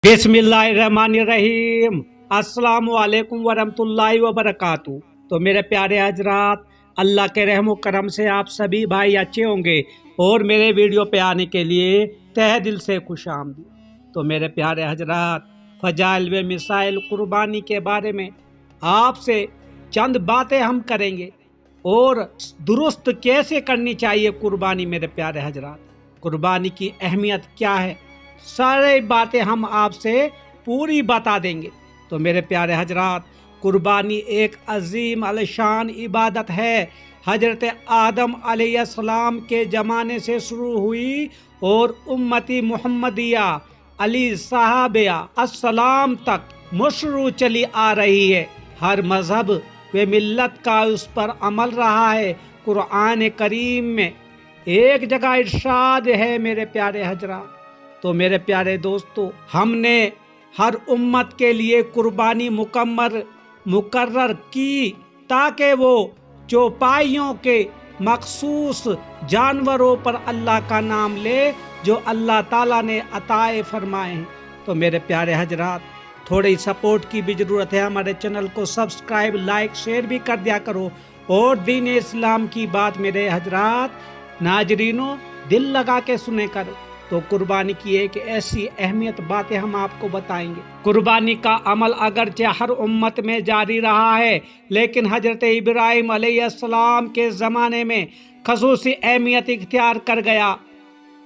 बिस्मिल्लाहिर्रहमानिर्रहीम अस्सलामु अलैकुम वरहमतुल्लाहि वबरकातुहू। तो मेरे प्यारे हजरात, अल्लाह के रहमो करम से आप सभी भाई अच्छे होंगे और मेरे वीडियो पे आने के लिए तहे दिल से खुश आमदीद। तो मेरे प्यारे हजरात, फ़ज़ाइल व मिसाइल कुर्बानी के बारे में आपसे चंद बातें हम करेंगे और दुरुस्त कैसे करनी चाहिए कुर्बानी। मेरे प्यारे हजरात, कुर्बानी की अहमियत क्या है, सारी बातें हम आपसे पूरी बता देंगे। तो मेरे प्यारे हजरात, कुर्बानी एक अजीम अलशान इबादत है। हजरत आदम अलैहिस्सलाम के ज़माने से शुरू हुई और उम्मती मुहम्मदिया अली साहबिया अस्सलाम तक मशरू चली आ रही है। हर मजहब व मिल्लत का उस पर अमल रहा है। कुरान करीम में एक जगह इरशाद है मेरे प्यारे हजरात। तो मेरे प्यारे दोस्तों, हमने हर उम्मत के लिए कुर्बानी मुकर्रर की ताकि वो चौपाइयों के मखसूस जानवरों पर अल्लाह का नाम ले जो अल्लाह ताला ने अताए फरमाए हैं। तो मेरे प्यारे हजरात, थोड़ी सपोर्ट की भी ज़रूरत है। हमारे चैनल को सब्सक्राइब, लाइक, शेयर भी कर दिया करो। और दीन इस्लाम की बात मेरे हजरात नाजरीनों दिल लगा के सुने करो। तो कुर्बानी की एक ऐसी अहमियत बातें हम आपको बताएंगे। कुर्बानी का अमल अगरचे हर उम्मत में जारी रहा है, लेकिन हजरत इब्राहिम अलैहिस्सलाम के ज़माने में खसूसी अहमियत इख्तियार कर गया।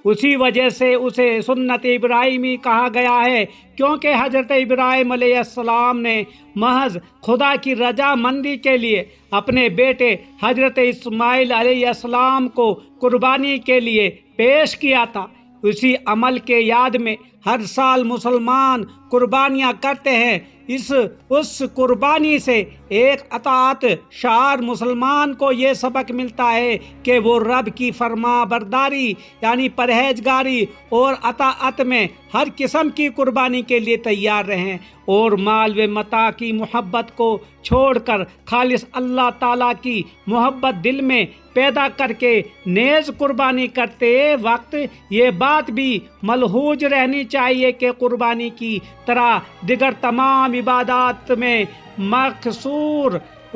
उसी वजह से उसे सुन्नत इब्राहिमी कहा गया है, क्योंकि हजरत इब्राहिम अलैहिस्सलाम ने महज खुदा की रजामंदी के लिए अपने बेटे हजरत इस्माइल अलैहिस्सलाम को कुर्बानी के लिए पेश किया था। उसी अमल के याद में हर साल मुसलमान कुर्बानियाँ करते हैं। उस कुर्बानी से एक अताअत शार मुसलमान को ये सबक मिलता है कि वो रब की फरमा बरदारी यानी परहेजगारी और अताअत में हर किस्म की कुर्बानी के लिए तैयार रहें और माल व मता की मोहब्बत को छोड़कर खालिस अल्लाह ताला की मोहब्बत दिल में पैदा करके नेज़ कुर्बानी करते वक्त ये बात भी मलहूज रहनी चाहिए कि कुर्बानी की तरह दिगर तमाम इबादत में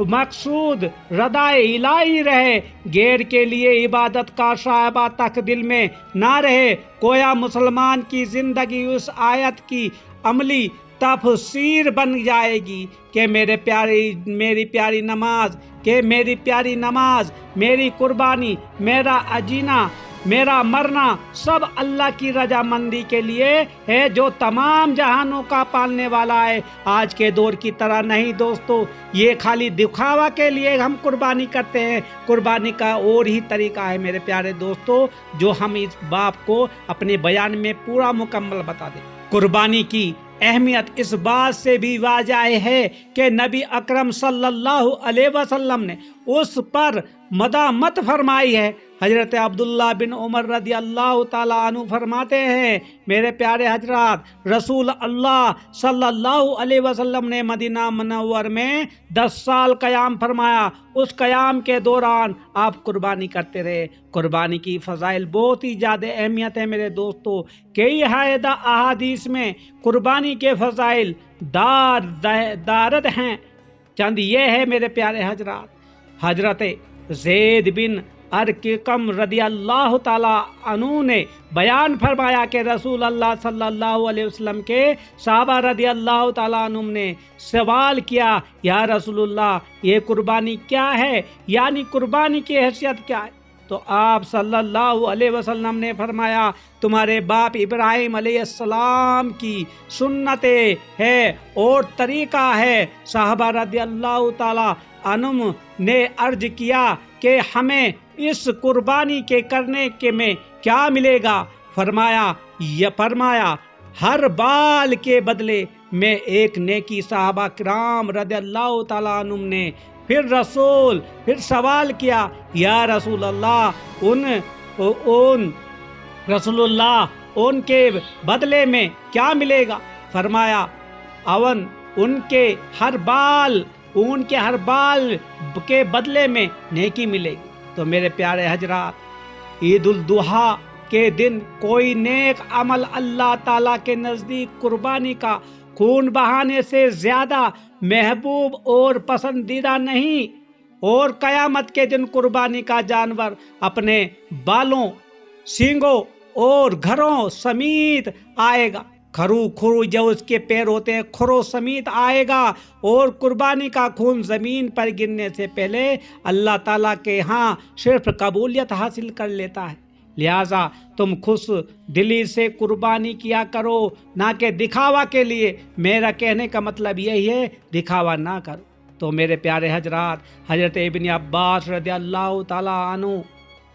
मकसूद रदाए इलाही रहे, गैर के लिए इबादत का शायबा तक दिल में ना रहे। कोया मुसलमान की ज़िंदगी उस आयत की अमली तफसीर बन जाएगी कि मेरी प्यारी नमाज, मेरी कुर्बानी, मेरा अजीना, मेरा मरना सब अल्लाह की रजामंदी के लिए है जो तमाम जहानों का पालने वाला है। आज के दौर की तरह नहीं दोस्तों, ये खाली दिखावा के लिए हम कुर्बानी करते हैं। कुर्बानी का और ही तरीका है मेरे प्यारे दोस्तों, जो हम इस बात को अपने बयान में पूरा मुकम्मल बता दें। कुर्बानी की अहमियत इस बात से भी वाज़ह है कि नबी अकरम सल्लल्लाहु अलैहि वसल्लम ने उस पर मदामत फरमाई है। हजरत अब्दुल्ला बिन उमर रदी अल्लाह ताला अन्हु फरमाते हैं, मेरे प्यारे हजरात, रसूल अल्लाह सल्लल्लाहु अलैहि वसल्लम ने मदीना मुनव्वर में 10 साल क़याम फरमाया। उस क़याम के दौरान आप कुर्बानी करते रहे। कुर्बानी की फ़ज़ाइल बहुत ही ज़्यादा अहमियत है मेरे दोस्तों। कई हायदा अहादीस में कुर्बानी के फ़ज़ाइल दारद हैं। चंद ये है मेरे प्यारे हजरात। हजरत ज़ैद बिन अरक़म रदी अल्लाह ताला अन्हु ने बयान फरमाया कि रसूल अल्लाह सल्लल्लाहु अलैहि वसल्लम के सहाबा रदी अल्लाह ताला अन्हुम ने सवाल किया, या रसूलुल्लाह, ये कुर्बानी क्या है, यानी कुर्बानी की हैसियत क्या है? तो आप सल्लल्लाहु अलैहि वसल्लम ने फरमाया, तुम्हारे बाप इब्राहिम अलैहिस्सलाम की सुन्नतें है और तरीका है। साहबा रदी अल्लाह ताला अन्हुम ने अर्ज किया कि हमें इस कुर्बानी के करने के में क्या मिलेगा? फरमाया हर बाल के बदले में एक नेकी। साहबा किराम रज़ियल्लाहु ताला अन्हुम ने फिर सवाल किया, या रसूल अल्लाह, उनके बदले में क्या मिलेगा? फरमाया उनके हर बाल के बदले में नेकी मिलेगी। तो मेरे प्यारे हजरात, ईद उल दुहा के दिन कोई नेक अमल अल्लाह ताला के नज़दीक कुर्बानी का खून बहाने से ज़्यादा महबूब और पसंदीदा नहीं, और क़यामत के दिन कुर्बानी का जानवर अपने बालों, सींगों और घरों समेत आएगा। खरू जो उसके पैर होते हैं खुरों समेत आएगा, और कुर्बानी का खून ज़मीन पर गिरने से पहले अल्लाह ताला के यहाँ सिर्फ कबूलियत हासिल कर लेता है। लिहाजा तुम खुश दिली से कुर्बानी किया करो, ना कि दिखावा के लिए। मेरा कहने का मतलब यही है, दिखावा ना करो। तो मेरे प्यारे हजरात, हजरत इब्न अब्बास रज़ियल्लाहु ताला अन्हु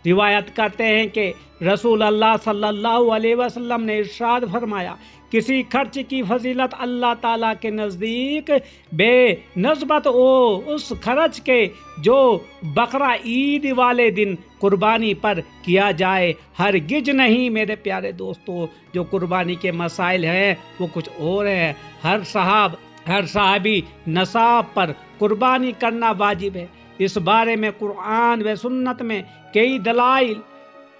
रिवायत करते हैं कि रसूल अल्लाह सल्लल्लाहु अलैहि वसल्लम ने इरशाद फरमाया, किसी खर्च की फजीलत अल्लाह ताला के नज़दीक बेनस्बत उस खर्च के जो बकरा ईद वाले दिन कुर्बानी पर किया जाए हरगिज नहीं। मेरे प्यारे दोस्तों, जो कुर्बानी के मसाइल हैं वो कुछ और हैं। हर सहाबी नसाब पर कुर्बानी करना वाजिब है। इस बारे में कुरान व सुन्नत में कई दलाइल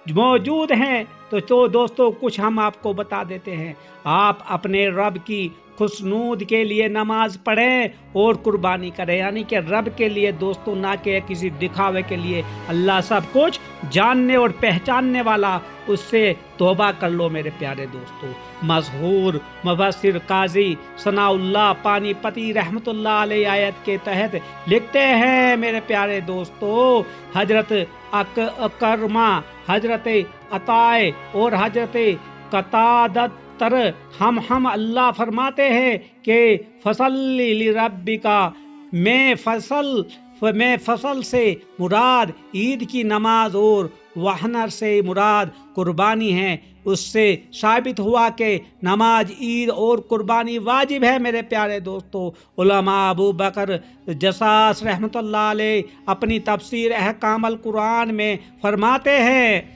मौजूद हैं। तो दोस्तों कुछ हम आपको बता देते हैं। आप अपने रब की खुशनूद के लिए नमाज पढ़ें और कुर्बानी करें, यानी कि रब के लिए दोस्तों, ना कि किसी दिखावे के लिए। अल्लाह सब कुछ जानने और पहचानने वाला, उससे तौबा कर लो मेरे प्यारे दोस्तों। मशहूर मुफस्सिर काजी सनाउल्लाह पानीपती रहमतुल्लाह अलैह आयत के तहत लिखते हैं मेरे प्यारे दोस्तों, हजरत अकरमा, हजरत अताए और हजरत कतादत हम अल्लाह फरमाते हैं कि फसल्ली लिरब्बिका, मैं फसल से मुराद ईद की नमाज और वहनर से मुराद कुर्बानी है। उससे साबित हुआ कि नमाज, ईद और कुर्बानी वाजिब है। मेरे प्यारे दोस्तों, उलमा अबू बकर जसास रहमतुल्लाह अलैह अपनी तफसीर अहकामुल कुरान में फरमाते हैं,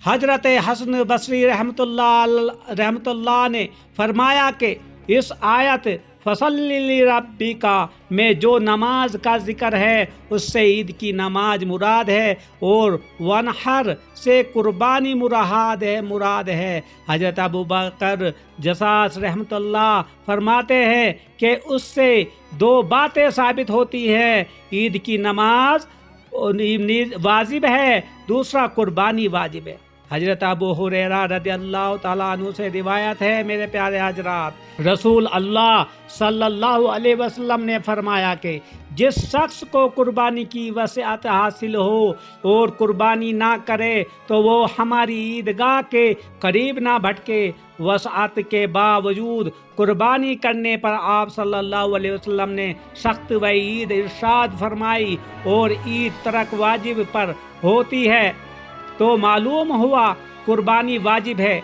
हजरत हसन बसरी रहमतुल्लाह ने फरमाया कि इस आयत फसल्ली लिरब्बिका में जो नमाज का जिक्र है उससे ईद की नमाज मुराद है, और वनहर से कुर्बानी मुराद है। हजरत अबू बकर जसास रहमतुल्लाह फरमाते हैं कि उससे दो बातें साबित होती हैं, ईद की नमाज वाजिब है, दूसरा कुर्बानी वाजिब है। हजरत अबू हुरैरा रज़ियल्लाहु ताला अन्हु से रिवायत है मेरे प्यारे हजरात, रसूल अल्लाह सल्लल्लाहु अलैहि वसल्लम ने फरमाया कि जिस शख्स को कुर्बानी की वसीयत हासिल हो और कुर्बानी ना करे तो वो हमारी ईदगाह के करीब ना भटके। वसीयत के बावजूद कुर्बानी करने पर आप सल्लल्लाहु अलैहि वसल्लम ने सख्त वईद इरशाद फरमाई, और ईद तरक वाजिब पर होती है, तो मालूम हुआ कुर्बानी वाजिब है।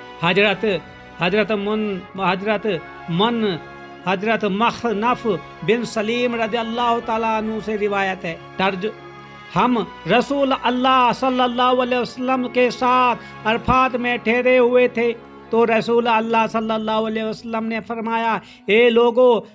हजरत मखनफ बिन सलीम रज़ियल्लाहु ताला अन्हु से रिवायत है, तर्ज, हम रसूल अल्लाह सल्लल्लाहु अलैहि वसल्लम के साथ अरफात में ठहरे हुए थे, तो रसूल अल्लाह सल्लल्लाहु अलैहि वसल्लम ने फरमाया, ए लोगो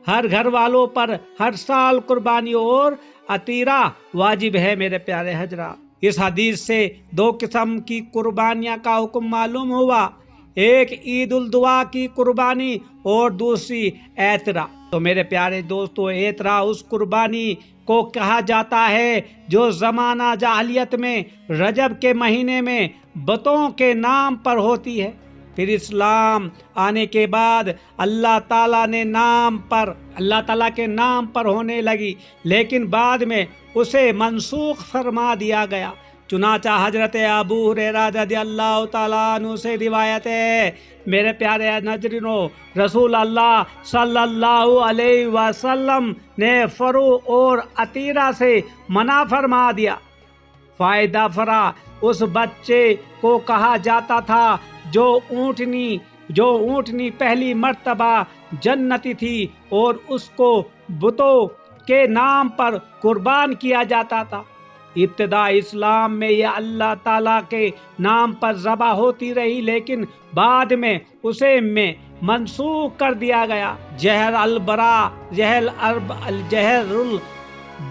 हर घर वालों पर हर साल कुर्बानी और अतीरा वाजिब है। मेरे प्यारे हजरा, इस हदीस से दो किस्म की कुर्बानियाँ का हुक्म मालूम हुआ, एक ईद उल दुआ की कुर्बानी और दूसरी ऐतरा। तो मेरे प्यारे दोस्तों, ऐतरा उस कुर्बानी को कहा जाता है जो ज़माना जाहलियत में रजब के महीने में बुतों के नाम पर होती है। फिर इस्लाम आने के बाद अल्लाह ताला के नाम पर होने लगी, लेकिन बाद में उसे मनसूख फरमा दिया गया। चुनाचा हजरत अबू हुरैरा रज़ियल्लाहु ताला अन्हु से रिवायत है मेरे प्यारे नजरिनों, रसूल अल्लाह सल्लल्लाहु अलैहि वसल्लम ने फरू और अतीरा से मना फरमा दिया। फायदा फरा उस बच्चे को कहा जाता था जो ऊँटनी पहली मर्तबा जन्नती थी, और उसको बुतों के नाम पर कुर्बान किया जाता था। इब्तिदा इस्लाम में यह अल्लाह ताला के नाम पर ज़बा होती रही, लेकिन बाद में उसे मनसूख कर दिया गया।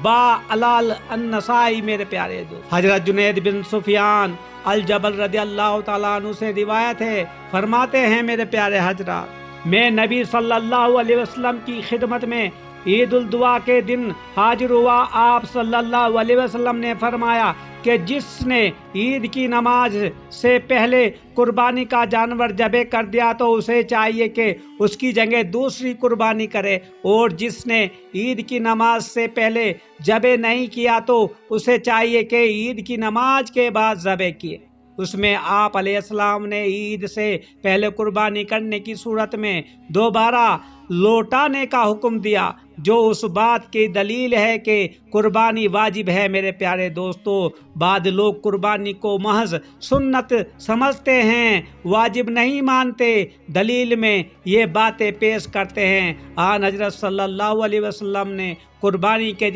बा अलाल अन्नसाई। मेरे प्यारे दोस्त, हजरत जुनैद बिन सुफियान अल-जबल रदी अल्लाह ताला अन्हु से रिवायत है, फरमाते हैं मेरे प्यारे हजरात, मैं नबी सल्लल्लाहु अलैहि वसल्लम की खिदमत में ईद उल दुआ के दिन हाजिर हुआ। आप सल्लल्लाहु अलैहि वसल्लम ने फरमाया कि जिसने ईद की नमाज से पहले कुर्बानी का जानवर ज़बह कर दिया तो उसे चाहिए कि उसकी जगह दूसरी कुर्बानी करे, और जिसने ईद की नमाज से पहले ज़बह नहीं किया तो उसे चाहिए कि ईद की नमाज के बाद ज़बह किए। उसमें आप अलैहिस्सलाम ने ईद से पहले कुर्बानी करने की सूरत में दोबारा लौटाने का हुक्म दिया, जो उस बात की दलील है कि कुर्बानी वाजिब है। मेरे प्यारे दोस्तों, बाद लोग कुर्बानी को महज सुन्नत समझते हैं, वाजिब नहीं मानते, दलील में ये बातें पेश करते हैं। आन हज़रत सल्लल्लाहु अलैहि वसल्लम ने कुर्बानी के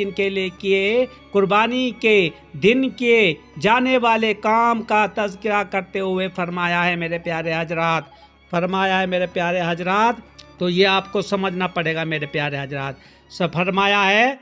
दिन किए जाने वाले काम का तज़किरा करते हुए फरमाया है मेरे प्यारे हजरात, तो ये आपको समझना पड़ेगा मेरे प्यारे हजरात। फरमाया है